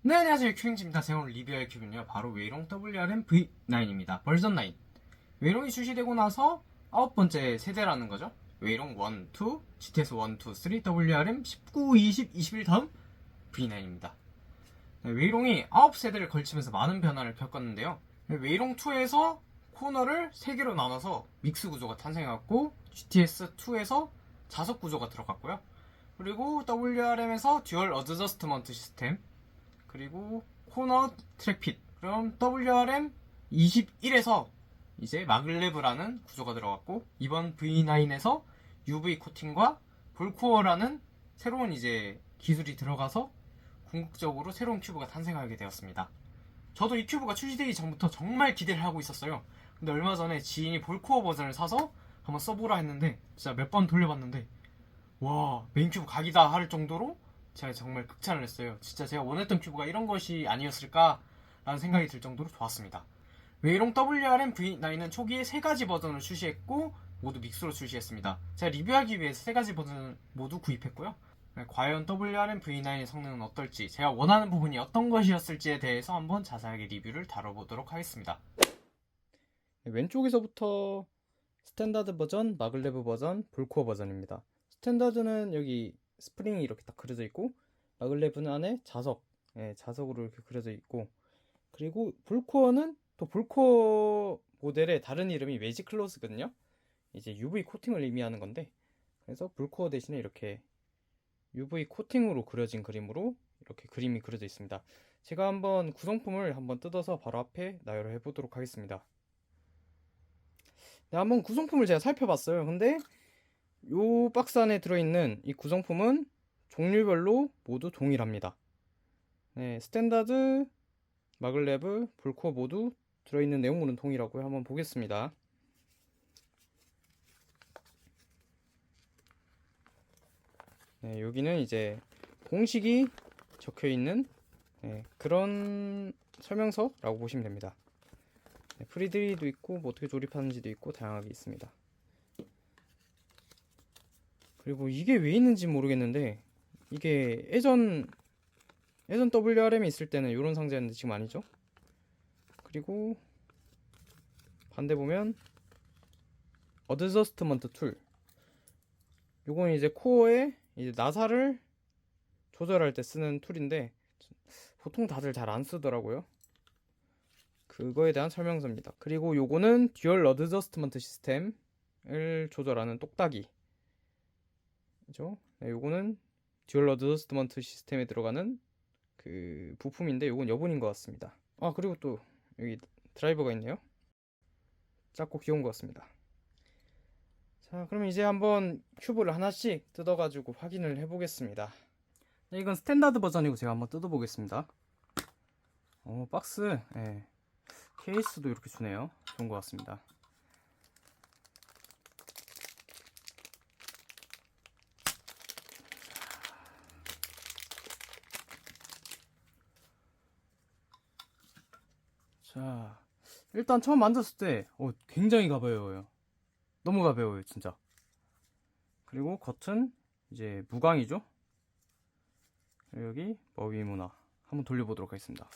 네, 안녕하세요. 큐링입니다. 제가 오늘 리뷰할 큐브는요, 바로 웨이롱 WRM V9입니다. 버전 9. 웨이롱이 출시되고 나서 9번째 세대라는 거죠. 웨이롱 1, 2, GTS 1, 2, 3, WRM 19, 20, 21 다음 V9입니다. 네, 웨이롱이 9세대를 걸치면서 많은 변화를 겪었는데요. 웨이롱 2에서 코너를 3개로 나눠서 믹스 구조가 탄생해왔고, GTS 2에서 자석 구조가 들어갔고요. 그리고 WRM에서 듀얼 어드저스트먼트 시스템, 그리고 코너 트랙핏. 그럼 WRM 21에서 이제 마글레브라는 구조가 들어갔고, 이번 V9에서 UV 코팅과 볼코어라는 새로운 이제 기술이 들어가서 궁극적으로 새로운 큐브가 탄생하게 되었습니다. 저도 이 큐브가 출시되기 전부터 정말 기대를 하고 있었어요. 근데 얼마 전에 지인이 볼코어 버전을 사서 한번 써보라 했는데 진짜 몇 번 돌려봤는데 와, 메인 큐브 각이다 할 정도로 제가 정말 극찬을 했어요. 진짜 제가 원했던 큐브가 이런 것이 아니었을까라는 생각이 들 정도로 좋았습니다. 웨이롱 WRM V9은 초기에 3가지 버전을 출시했고 모두 믹스로 출시했습니다. 제가 리뷰하기 위해서 3가지 버전을 모두 구입했고요. 과연 WRM V9의 성능은 어떨지, 제가 원하는 부분이 어떤 것이었을지에 대해서 한번 자세하게 리뷰를 다뤄보도록 하겠습니다. 왼쪽에서부터 스탠다드 버전, 마글레브 버전, 볼코어 버전입니다. 스탠다드는 여기 스프링이 이렇게 딱 그려져 있고, 마글레브는 안에 자석, 자석으로 이렇게 그려져 있고, 그리고 볼코어는 또 볼코어 모델의 다른 이름이 매직클로스거든요. 이제 UV 코팅을 의미하는 건데, 그래서 볼코어 대신에 이렇게 UV 코팅으로 그려진 그림으로 이렇게 그림이 그려져 있습니다. 제가 한번 구성품을 한번 뜯어서 바로 앞에 나열을 해보도록 하겠습니다. 네, 한번 구성품을 제가 살펴봤어요. 근데 이 박스 안에 들어있는 이 구성품은 종류별로 모두 동일합니다. 네, 스탠다드, 마글레브, 볼코어 모두 들어있는 내용물은 동일하고요. 한번 보겠습니다. 네, 여기는 이제 공식이 적혀있는 그런 설명서라고 보시면 됩니다. 네, 프리드리도 있고 뭐 어떻게 조립하는지도 있고 다양하게 있습니다. 그리고 이게 왜 있는지 모르겠는데, 이게 예전 WRM이 있을 때는 이런 상자였는데 지금 아니죠. 그리고 반대 보면 어드저스트먼트 툴, 요건 이제 코어에 이제 나사를 조절할 때 쓰는 툴인데 보통 다들 잘 안 쓰더라고요. 그거에 대한 설명서입니다. 그리고 요거는 듀얼 어드저스트먼트 시스템을 조절하는 똑딱이, 그죠? 네, 요거는 듀얼 어드저스트먼트 시스템에 들어가는 그 부품인데 요건 여분인 것 같습니다. 아, 그리고 또 여기 드라이버가 있네요. 작고 귀여운 것 같습니다. 자, 그럼 이제 한번 큐브를 하나씩 뜯어가지고 확인을 해보겠습니다. 네, 이건 스탠다드 버전이고 제가 한번 뜯어보겠습니다. 박스, 케이스도 이렇게 주네요. 좋은 것 같습니다. 자, 일단 처음 만졌을 때 굉장히 가벼워요. 너무 가벼워요, 진짜. 그리고 겉은 이제 무광이죠. 그리고 여기 머위 문화 한번 돌려보도록 하겠습니다.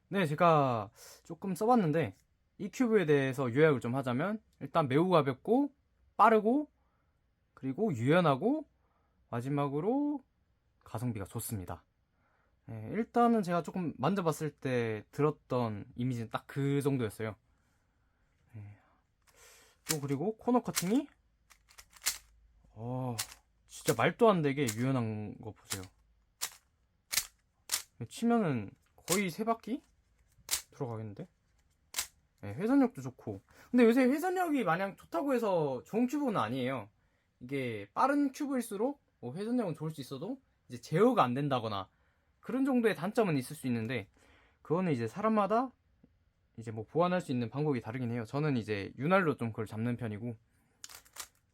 네, 제가 조금 써봤는데 이 큐브에 대해서 요약을 좀 하자면, 일단 매우 가볍고 빠르고 그리고 유연하고 마지막으로 가성비가 좋습니다. 일단은 제가 조금 만져봤을 때 들었던 이미지는 딱 그 정도였어요. 또 그리고 코너 커팅이 진짜 말도 안 되게 유연한 거 보세요. 치면은 거의 3바퀴 들어가겠는데? 회전력도 좋고. 근데 요새 회전력이 마냥 좋다고 해서 좋은 큐브는 아니에요. 이게 빠른 큐브일수록 뭐 회전력은 좋을 수 있어도 이제 제어가 안 된다거나 그런 정도의 단점은 있을 수 있는데, 그거는 이제 사람마다 이제 뭐 보완할 수 있는 방법이 다르긴 해요. 저는 이제 윤활로 좀 그걸 잡는 편이고,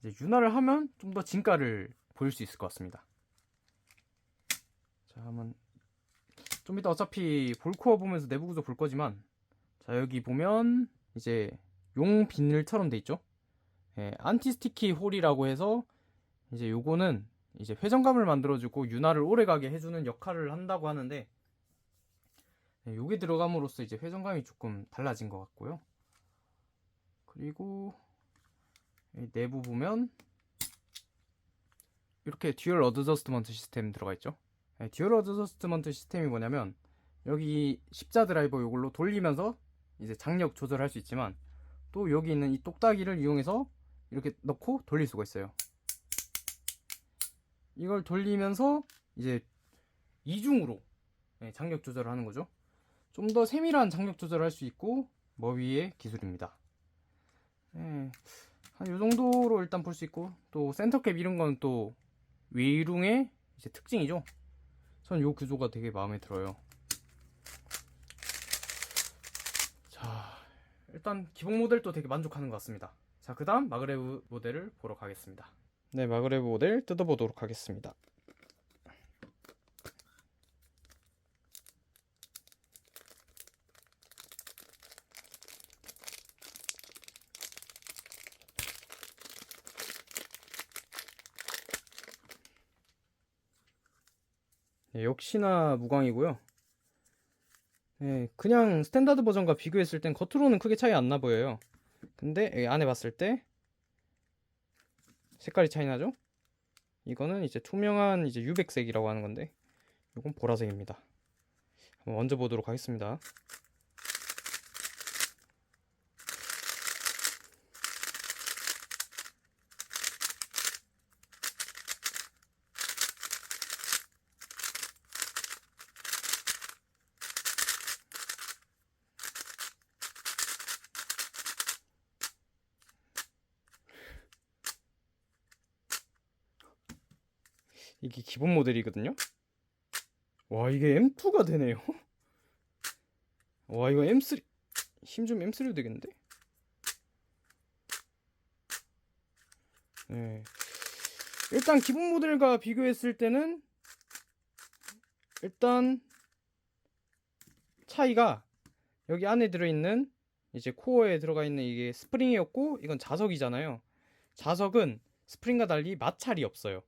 이제 윤활을 하면 좀 더 진가를 보일 수 있을 것 같습니다. 자, 한번 좀 이따 어차피 볼코어 보면서 내부 구조 볼 거지만, 자, 여기 보면 이제 용 비늘처럼 돼 있죠. 예, 안티 스티키 홀이라고 해서 이제 요거는 이제 회전감을 만들어주고 윤활을 오래가게 해주는 역할을 한다고 하는데, 예, 요게 들어감으로써 이제 회전감이 조금 달라진 것 같고요. 그리고 내부 보면 이렇게 듀얼 어드저스트먼트 시스템 들어가 있죠. 네, 듀얼 어드저스트먼트 시스템이 뭐냐면 여기 십자 드라이버 이걸로 돌리면서 이제 장력 조절할 수 있지만, 또 여기 있는 이 똑딱이를 이용해서 이렇게 넣고 돌릴 수가 있어요. 이걸 돌리면서 이제 이중으로 장력 조절을 하는 거죠. 좀 더 세밀한 장력 조절을 할 수 있고 머위의 기술입니다. 한 요 정도로 일단 볼 수 있고, 또 센터캡 이런 건 또 웨이룽의 이제 특징이죠. 전 요 구조가 되게 마음에 들어요. 자, 일단 기본 모델도 되게 만족하는 것 같습니다. 자, 그 다음 마그레브 모델을 보러 가겠습니다. 네, 마그레브 모델 뜯어보도록 하겠습니다. 네, 역시나 무광이고요. 네, 그냥 스탠다드 버전과 비교했을 땐 겉으로는 크게 차이 안 나 보여요. 근데 여기 안에 봤을 때 색깔이 차이 나죠? 이거는 이제 투명한 이제 유백색이라고 하는 건데, 이건 보라색입니다. 한번 얹어 보도록 하겠습니다. 이게 기본 모델이거든요. 와, 이게 M2가 되네요. 와, 이거 M3 힘 좀 M3로 되겠는데? 네. 일단 기본 모델과 비교했을 때는 일단 차이가, 여기 안에 들어있는 이제 코어에 들어가 있는 이게 스프링이었고, 이건 자석이잖아요. 자석은 스프링과 달리 마찰이 없어요.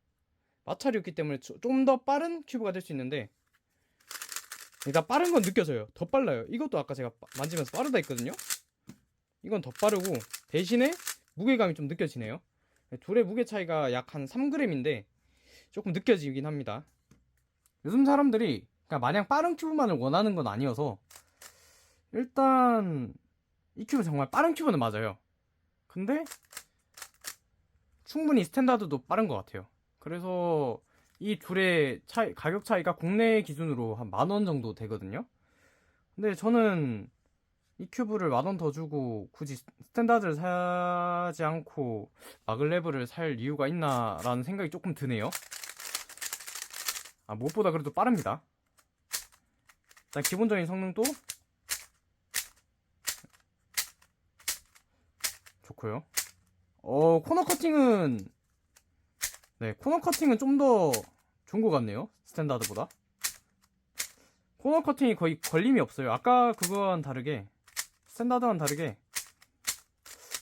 마찰이 없기 때문에 좀 더 빠른 큐브가 될 수 있는데, 일단 빠른 건 느껴져요. 더 빨라요. 이것도 아까 제가 만지면서 빠르다 했거든요. 이건 더 빠르고 대신에 무게감이 좀 느껴지네요. 둘의 무게 차이가 약 한 3g인데 조금 느껴지긴 합니다. 요즘 사람들이 그냥 마냥 빠른 큐브만을 원하는 건 아니어서, 일단 이 큐브 정말 빠른 큐브는 맞아요. 근데 충분히 스탠다드도 빠른 것 같아요. 그래서 이 둘의 차이, 가격 차이가 국내 기준으로 한 10,000원 정도 되거든요. 근데 저는 이 큐브를 10,000원 더 주고 굳이 스탠다드를 사지 않고 마글레브를 살 이유가 있나 라는 생각이 조금 드네요. 무엇보다 그래도 빠릅니다. 일단 기본적인 성능도 좋고요. 코너 커팅은, 네, 코너 커팅은 좀 더 좋은 것 같네요. 스탠다드보다. 코너 커팅이 거의 걸림이 없어요. 아까 그거와는 다르게, 스탠다드와는 다르게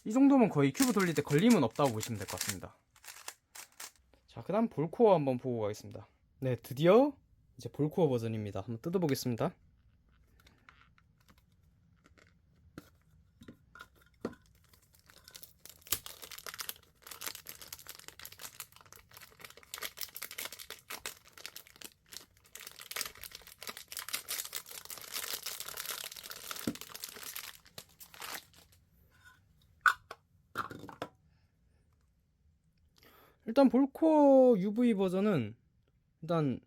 이 정도면 거의 큐브 돌릴 때 걸림은 없다고 보시면 될 것 같습니다. 자, 그 다음 볼코어 한번 보고 가겠습니다. 네, 드디어 이제 볼코어 버전입니다. 한번 뜯어보겠습니다. 일단 볼코어 UV 버전은 일단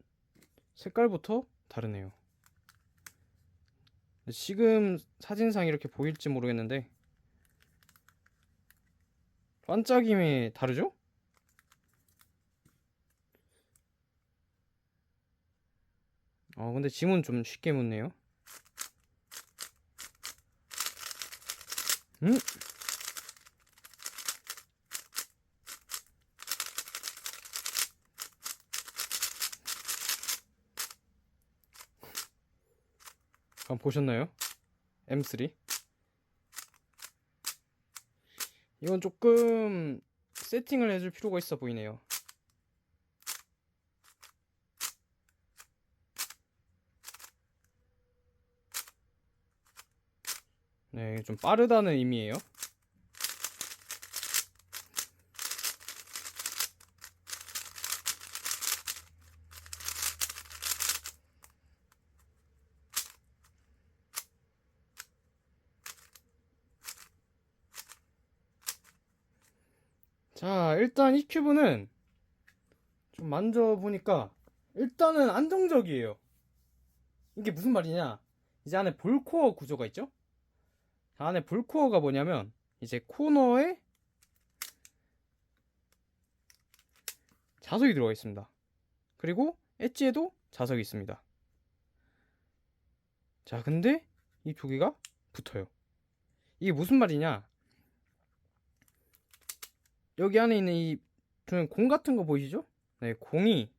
색깔부터 다르네요. 지금 사진상 이렇게 보일지 모르겠는데 반짝임이 다르죠? 근데 지문 좀 쉽게 묻네요. 보셨나요? M3. 이건 조금 세팅을 해줄 필요가 있어 보이네요. 네, 좀 빠르다는 의미예요. 자, 일단 이 큐브는 좀 만져보니까 일단은 안정적이에요. 이게 무슨 말이냐? 이제 안에 볼코어 구조가 있죠? 안에 볼코어가 뭐냐면 이제 코너에 자석이 들어가 있습니다. 그리고 엣지에도 자석이 있습니다. 자, 근데 이 두 개가 붙어요. 이게 무슨 말이냐? 여기 안에 있는 이 공 같은 거 보이시죠? 네, 공이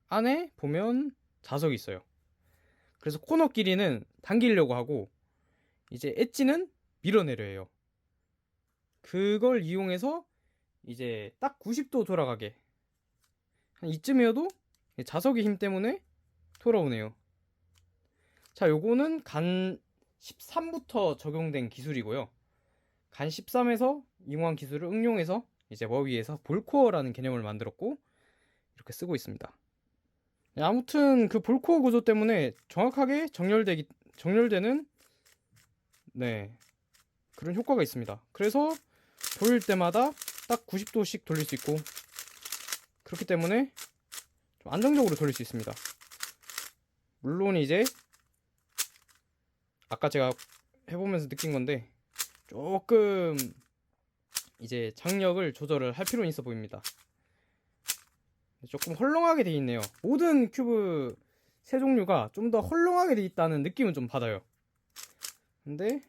안에 보면 자석이 있어요. 그래서 코너 길이는 당기려고 하고 이제 엣지는 밀어내려요. 그걸 이용해서 이제 딱 90도 돌아가게, 한 이쯤이어도 자석의 힘 때문에 돌아오네요. 자, 요거는 간 13부터 적용된 기술이고요. 간 13에서 이용한 기술을 응용해서 이제 머위에서 볼코어라는 개념을 만들었고 이렇게 쓰고 있습니다. 네, 아무튼 그 볼코어 구조 때문에 정확하게 정렬되는 네, 그런 효과가 있습니다. 그래서 돌릴 때마다 딱 90도씩 돌릴 수 있고, 그렇기 때문에 좀 안정적으로 돌릴 수 있습니다. 물론 이제 아까 제가 해보면서 느낀 건데 조금 이제 장력을 조절을 할 필요는 있어 보입니다. 조금 헐렁하게 돼 있네요. 모든 큐브 세 종류가 좀 더 헐렁하게 돼 있다는 느낌은 좀 받아요. 근데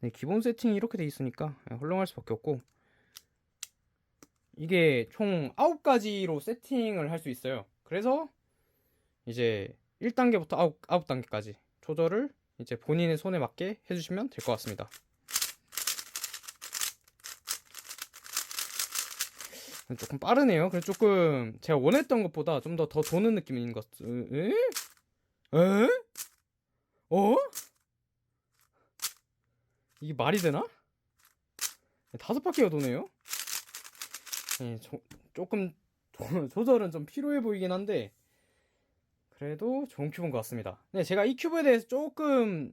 네, 기본 세팅이 이렇게 돼 있으니까 헐렁할 수밖에 없고, 이게 총 9가지로 세팅을 할 수 있어요. 그래서 이제 1단계부터 9단계까지 조절을 이제 본인의 손에 맞게 해주시면 될 것 같습니다. 조금 빠르네요. 그래서 조금 제가 원했던 것보다 좀 더 도는 느낌인 것. 에? 에? 어? 이게 말이 되나? 5바퀴가 도네요. 네, 조금 조절은 좀 필요해 보이긴 한데 그래도 좋은 큐브인 것 같습니다. 네, 제가 이 큐브에 대해서 조금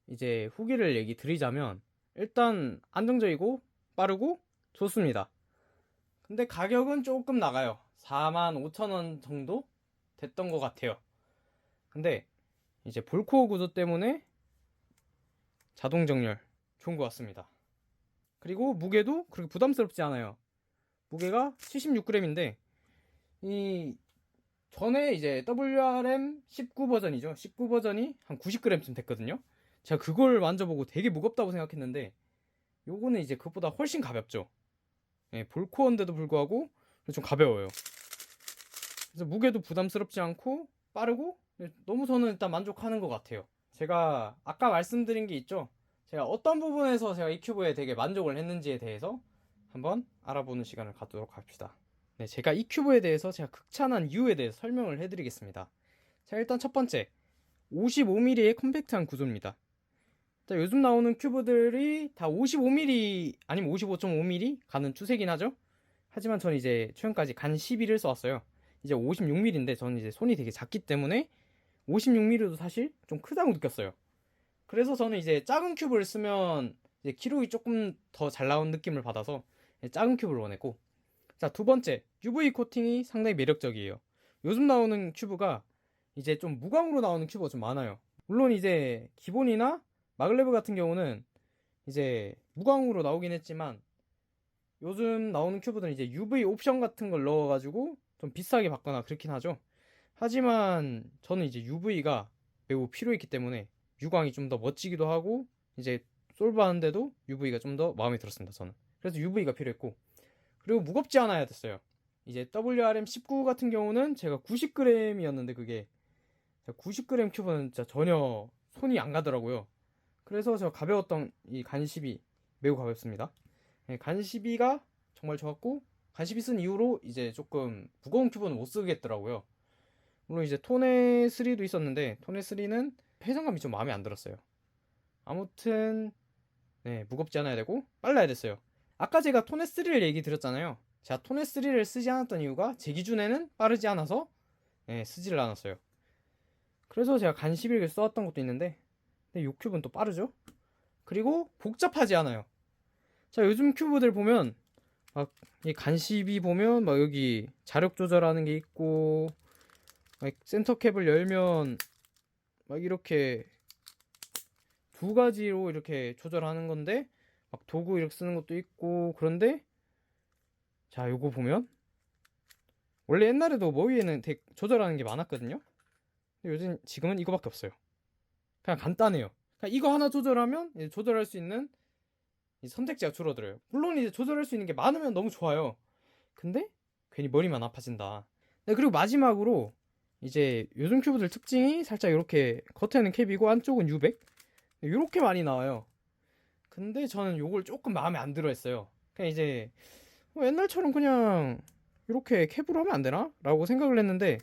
이제 후기를 얘기 드리자면, 일단 안정적이고 빠르고 좋습니다. 근데 가격은 조금 나가요. 45,000원 정도 됐던 것 같아요. 근데 이제 볼코어 구조 때문에 자동 정렬 좋은 것 같습니다. 그리고 무게도 그렇게 부담스럽지 않아요. 무게가 76g인데 이 전에 이제 WRM 19 버전이죠. 19 버전이 한 90g쯤 됐거든요. 제가 그걸 만져보고 되게 무겁다고 생각했는데 요거는 이제 그것보다 훨씬 가볍죠. 예, 볼코어인데도 불구하고 좀 가벼워요. 그래서 무게도 부담스럽지 않고 빠르고 너무 저는 일단 만족하는 것 같아요. 제가 아까 말씀드린 게 있죠. 제가 어떤 부분에서 제가 이 큐브에 되게 만족을 했는지에 대해서 한번 알아보는 시간을 갖도록 합시다. 네, 제가 이 큐브에 대해서 제가 극찬한 이유에 대해서 설명을 해드리겠습니다. 자, 일단 첫 번째, 55mm의 컴팩트한 구조입니다. 자, 요즘 나오는 큐브들이 다 55mm 아니면 55.5mm 가는 추세긴 하죠. 하지만 저는 이제 최근까지 간 11을 써왔어요. 이제 56mm인데 저는 이제 손이 되게 작기 때문에 56mm도 사실 좀 크다고 느꼈어요. 그래서 저는 이제 작은 큐브를 쓰면 이제 기록이 조금 더 잘 나온 느낌을 받아서 작은 큐브를 원했고, 자, 두 번째, UV 코팅이 상당히 매력적이에요. 요즘 나오는 큐브가 이제 좀 무광으로 나오는 큐브가 좀 많아요. 물론 이제 기본이나 마글레브 같은 경우는 이제 무광으로 나오긴 했지만 요즘 나오는 큐브들은 이제 UV 옵션 같은 걸 넣어가지고 좀 비싸게 받거나 그렇긴 하죠. 하지만 저는 이제 UV가 매우 필요했기 때문에 유광이 좀 더 멋지기도 하고 이제 솔브하는데도 UV가 좀 더 마음에 들었습니다. 저는 그래서 UV가 필요했고, 그리고 무겁지 않아야 됐어요. 이제 WRM 19 같은 경우는 제가 90g이었는데 그게 90g 큐브는 진짜 전혀 손이 안 가더라고요. 그래서 저 가벼웠던 이 간십이 매우 가볍습니다. 네, 간십이가 정말 좋았고, 간십이 쓴 이후로 이제 조금 무거운 큐브는 못 쓰겠더라고요. 물론 이제 토네 3도 있었는데 토네 3는 회전감이 좀 마음에 안 들었어요. 아무튼 네, 무겁지 않아야 되고 빨라야 됐어요. 아까 제가 토네 3를 얘기 드렸잖아요. 제가 토네 3를 쓰지 않았던 이유가 제 기준에는 빠르지 않아서 네, 쓰지를 않았어요. 그래서 제가 간 11을 써왔던 것도 있는데, 근데 요 큐브는 또 빠르죠? 그리고 복잡하지 않아요. 자, 요즘 큐브들 보면 막 이 간십이 보면 막 여기 자력 조절하는 게 있고, 막 센터 캡을 열면 막 이렇게 두 가지로 이렇게 조절하는 건데, 막 도구 이렇게 쓰는 것도 있고. 그런데 자, 요거 보면 원래 옛날에도 뭐 위에는 조절하는 게 많았거든요. 근데 요즘 지금은 이거밖에 없어요. 그냥 간단해요. 그냥 이거 하나 조절하면 이제 조절할 수 있는 이 선택지가 줄어들어요. 물론 이제 조절할 수 있는 게 많으면 너무 좋아요. 근데 괜히 머리만 아파진다. 네, 그리고 마지막으로 이제 요즘 큐브들 특징이 살짝 이렇게 겉에는 캡이고 안쪽은 U100 이렇게 많이 나와요. 근데 저는 요걸 조금 마음에 안 들어 했어요. 그냥 이제 옛날처럼 그냥 이렇게 캡으로 하면 안 되나? 라고 생각을 했는데,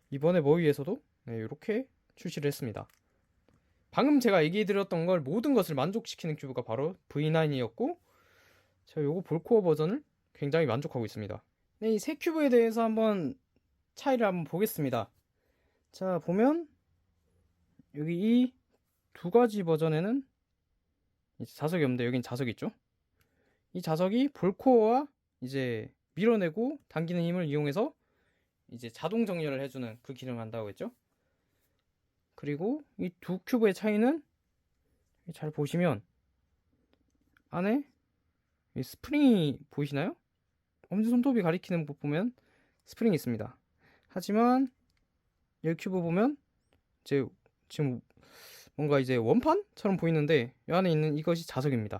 이번에 머위에서도 네, 이렇게 출시를 했습니다. 방금 제가 얘기 드렸던 걸 모든 것을 만족시키는 큐브가 바로 V9이었고, 제가 요거 볼코어 버전을 굉장히 만족하고 있습니다. 네, 이 세 큐브에 대해서 한번 차이를 한번 보겠습니다. 자, 보면 여기 이 두 가지 버전에는 이제 자석이 없는데 여긴 자석이 있죠. 이 자석이 볼코어와 이제 밀어내고 당기는 힘을 이용해서 이제 자동 정렬을 해주는 그 기능을 한다고 했죠. 그리고 이 두 큐브의 차이는 잘 보시면 안에 이 스프링이 보이시나요? 엄지손톱이 가리키는 것 보면 스프링이 있습니다. 하지만 이 큐브 보면 이제 지금 뭔가 이제 원판처럼 보이는데 이 안에 있는 이것이 자석입니다.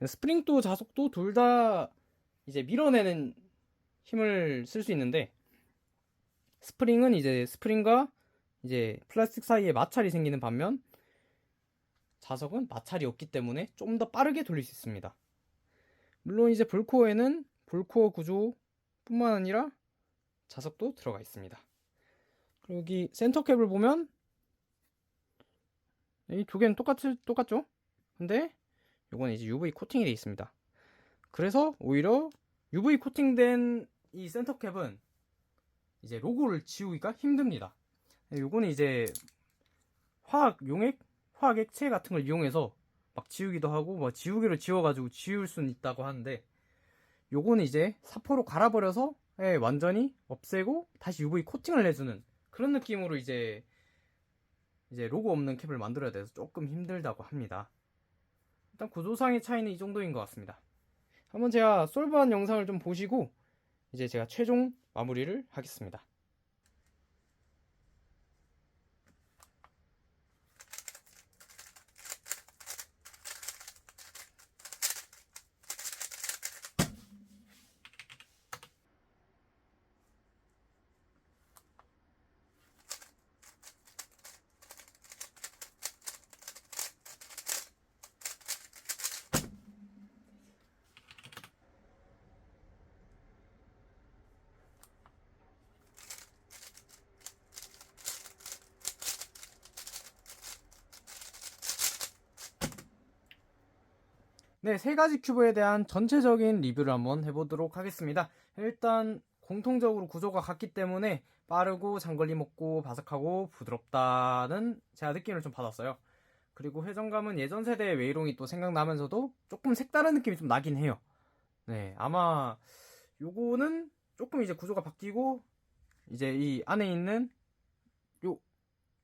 스프링도 자석도 둘 다 이제 밀어내는 힘을 쓸 수 있는데, 스프링은 이제 스프링과 이제 플라스틱 사이에 마찰이 생기는 반면 자석은 마찰이 없기 때문에 좀 더 빠르게 돌릴 수 있습니다. 물론 이제 볼코어에는 볼코어 구조뿐만 아니라 자석도 들어가 있습니다. 그리고 여기 센터 캡을 보면 이 두 개는 똑같죠? 근데 이건 이제 UV 코팅이 되어 있습니다. 그래서 오히려 UV 코팅된 이 센터 캡은 이제 로고를 지우기가 힘듭니다. 요거는 이제 화학 액체 같은 걸 이용해서 막 지우기도 하고, 뭐 지우개로 지워가지고 지울 수는 있다고 하는데, 요거는 이제 사포로 갈아버려서 완전히 없애고 다시 UV 코팅을 해주는 그런 느낌으로 이제 로고 없는 캡을 만들어야 돼서 조금 힘들다고 합니다. 일단 구조상의 차이는 이 정도인 것 같습니다. 한번 제가 솔브한 영상을 좀 보시고 이제 제가 최종 마무리를 하겠습니다. 네, 세 가지 큐브에 대한 전체적인 리뷰를 한번 해보도록 하겠습니다. 일단 공통적으로 구조가 같기 때문에 빠르고 장거리 먹고 바삭하고 부드럽다는 제가 느낌을 좀 받았어요. 그리고 회전감은 예전 세대의 웨이롱이 또 생각나면서도 조금 색다른 느낌이 좀 나긴 해요. 네, 아마 요거는 조금 이제 구조가 바뀌고 이제 이 안에 있는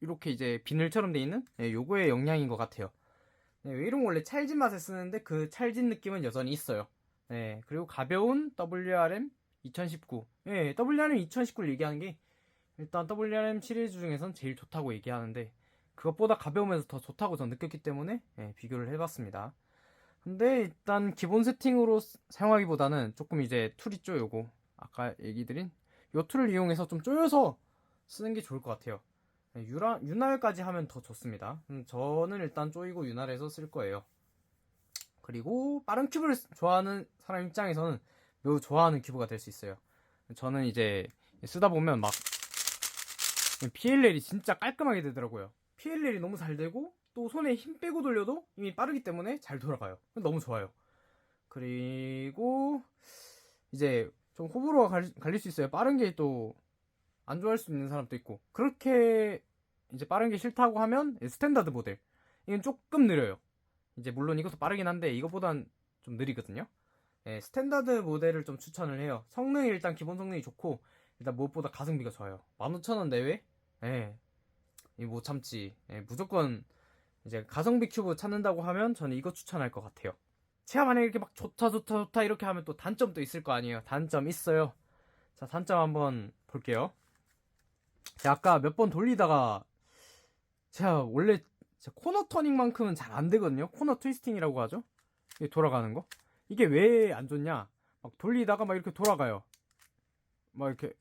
이렇게 이제 비늘처럼 돼 있는 요거의 영향인 것 같아요. 네, 웨이롱 원래 찰진 맛에 쓰는데 그 찰진 느낌은 여전히 있어요. 네, 그리고 가벼운 WRM 2019. 네, WRM 2019를 얘기하는 게 일단 WRM 시리즈 중에선 제일 좋다고 얘기하는데, 그것보다 가벼우면서 더 좋다고 전 느꼈기 때문에 비교를 해봤습니다. 근데 일단 기본 세팅으로 사용하기보다는 조금 이제 툴 있죠, 요거 아까 얘기 드린 요 툴을 이용해서 좀 조여서 쓰는 게 좋을 것 같아요. 윤활까지 하면 더 좋습니다. 저는 일단 조이고 윤활해서 쓸 거예요. 그리고 빠른 큐브를 좋아하는 사람 입장에서는 매우 좋아하는 큐브가 될 수 있어요. 저는 이제 쓰다 보면 막 PLL이 진짜 깔끔하게 되더라고요. PLL이 너무 잘 되고 또 손에 힘 빼고 돌려도 이미 빠르기 때문에 잘 돌아가요. 너무 좋아요. 그리고 이제 좀 호불호가 갈릴 수 있어요. 빠른 게 또 안 좋아할 수 있는 사람도 있고, 그렇게 이제 빠른 게 싫다고 하면 스탠다드 모델, 이건 조금 느려요. 이제 물론 이것도 빠르긴 한데 이것보단 좀 느리거든요. 스탠다드 모델을 좀 추천을 해요. 성능이 일단 기본 성능이 좋고, 일단 무엇보다 가성비가 좋아요. 15,000원 내외? 이 못 참지. 무조건 이제 가성비 큐브 찾는다고 하면 저는 이거 추천할 것 같아요. 제가 만약에 이렇게 막 좋다 이렇게 하면 또 단점도 있을 거 아니에요. 단점 있어요. 자, 단점 한번 볼게요. 제가 아까 몇 번 돌리다가 제가 원래 코너 터닝만큼은 잘 안 되거든요. 코너 트위스팅이라고 하죠. 이게 돌아가는 거. 이게 왜 안 좋냐? 막 돌리다가 막 이렇게 돌아가요. 막 이렇게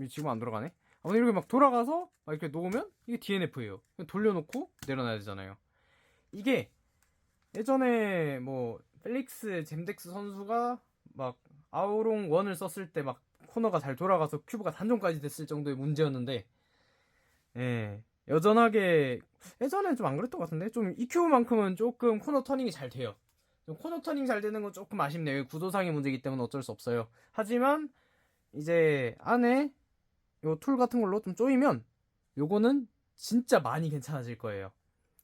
지금 안 돌아가네. 이렇게 막 돌아가서 막 이렇게 놓으면 이게 DNF예요. 돌려놓고 내려놔야 되잖아요. 이게 예전에 뭐 펠릭스 잼덱스 선수가 막 아우롱 1을 썼을 때 막 코너가 잘 돌아가서 큐브가 단종까지 됐을 정도의 문제였는데, 여전하게 예전엔 좀 안 그랬던 것 같은데, 좀 이 큐브만큼은 조금 코너 터닝이 잘 돼요. 좀 코너 터닝 잘 되는 건 조금 아쉽네요. 구도상의 문제이기 때문에 어쩔 수 없어요. 하지만 이제 안에 요 툴 같은 걸로 좀 조이면 요거는 진짜 많이 괜찮아질 거예요.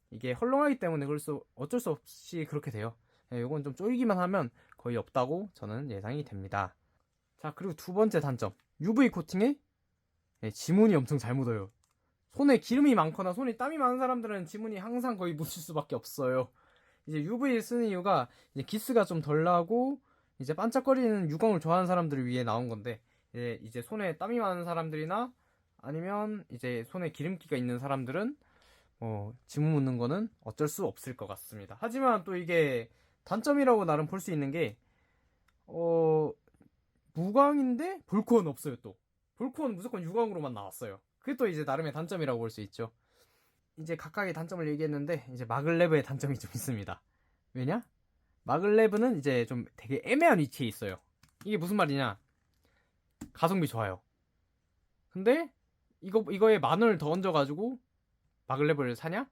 이게 헐렁하기 때문에 어쩔 수 없이 그렇게 돼요. 요건 좀 조이기만 하면 거의 없다고 저는 예상이 됩니다. 자, 그리고 두 번째 단점, UV 코팅에 지문이 엄청 잘 묻어요. 손에 기름이 많거나 손에 땀이 많은 사람들은 지문이 항상 거의 묻을 수밖에 없어요. 이제 UV를 쓰는 이유가 이제 기스가 좀 덜 나고 이제 반짝거리는 유광을 좋아하는 사람들을 위해 나온 건데, 이제 손에 땀이 많은 사람들이나 아니면 이제 손에 기름기가 있는 사람들은 지문 묻는 거는 어쩔 수 없을 것 같습니다. 하지만 또 이게 단점이라고 나름 볼 수 있는 게, 무광인데 볼코어는 없어요. 또 볼코어는 무조건 유광으로만 나왔어요. 그게 또 이제 나름의 단점이라고 볼 수 있죠. 이제 각각의 단점을 얘기했는데, 이제 마글레브의 단점이 좀 있습니다. 왜냐? 마글레브는 이제 좀 되게 애매한 위치에 있어요. 이게 무슨 말이냐? 가성비 좋아요. 근데 이거에 10,000원을 더 얹어가지고 마글레브를 사냐?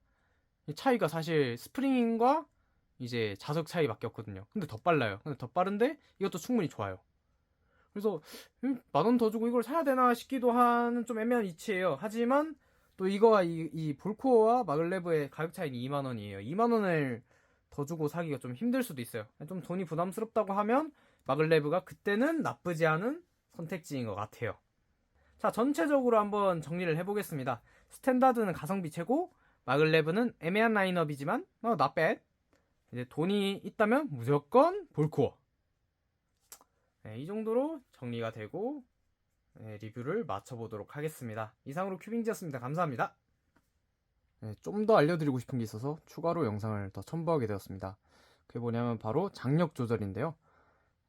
이 차이가 사실 스프링과 이제 자석 차이밖에 없거든요. 근데 더 빨라요. 근데 더 빠른데 이것도 충분히 좋아요. 그래서 10,000원 더 주고 이걸 사야 되나 싶기도 하는 좀 애매한 위치예요. 하지만 또 이거와 이 볼코어와 마글레브의 가격 차이는 20,000원이에요. 20,000원을 더 주고 사기가 좀 힘들 수도 있어요. 좀 돈이 부담스럽다고 하면 마글레브가 그때는 나쁘지 않은 선택지인 것 같아요. 자, 전체적으로 한번 정리를 해보겠습니다. 스탠다드는 가성비 최고, 마글레브는 애매한 라인업이지만 not bad. 이제 돈이 있다면 무조건 볼코어. 이 정도로 정리가 되고 리뷰를 마쳐보도록 하겠습니다. 이상으로 큐빙지였습니다. 감사합니다. 좀 더 알려드리고 싶은 게 있어서 추가로 영상을 더 첨부하게 되었습니다. 그게 뭐냐면 바로 장력 조절인데요.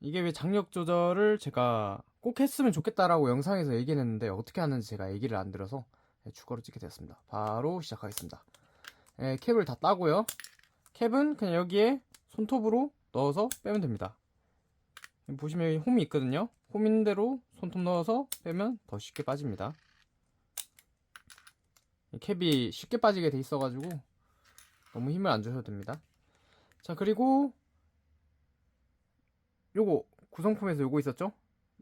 이게 왜 장력 조절을 제가 꼭 했으면 좋겠다라고 영상에서 얘기를 했는데 어떻게 하는지 제가 얘기를 안 들어서 추가로 찍게 되었습니다. 바로 시작하겠습니다. 캡을 다 따고요. 캡은 그냥 여기에 손톱으로 넣어서 빼면 됩니다. 보시면 홈이 있거든요. 홈 있는 대로 손톱 넣어서 빼면 더 쉽게 빠집니다. 캡이 쉽게 빠지게 돼 있어가지고 너무 힘을 안 주셔도 됩니다. 자, 그리고 요거 구성품에서 요거 있었죠?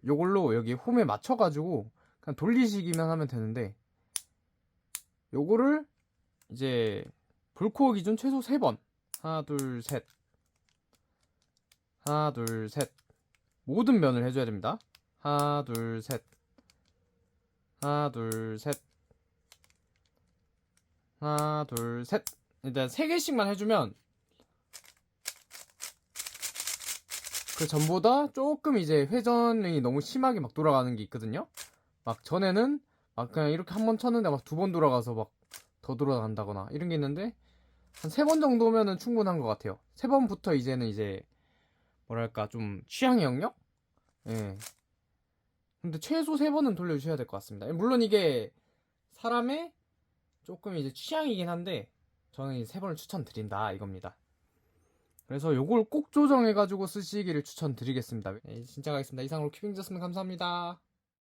요걸로 여기 홈에 맞춰가지고 그냥 돌리시기만 하면 되는데, 요거를 이제 볼코어 기준 최소 3번, 하나 둘 셋, 하나 둘 셋, 모든 면을 해줘야 됩니다. 하나 둘 셋, 하나 둘 셋, 하나 둘 셋. 일단 3개씩만 해주면 그 전보다 조금 이제 회전이 너무 심하게 막 돌아가는 게 있거든요. 막 전에는 막 그냥 이렇게 한 번 쳤는데 막 2번 돌아가서 막 더 돌아간다거나 이런 게 있는데, 한 3번 정도면은 충분한 것 같아요. 3번부터 이제는 이제 뭐랄까 좀 취향의 영역? 예. 근데 최소 3번은 돌려주셔야 될 것 같습니다. 물론 이게 사람의 조금 이제 취향이긴 한데 저는 이 3번을 추천드린다 이겁니다. 그래서 요걸 꼭 조정해가지고 쓰시기를 추천드리겠습니다. 네, 진짜 가겠습니다. 이상으로 큐빙이었습니다. 감사합니다.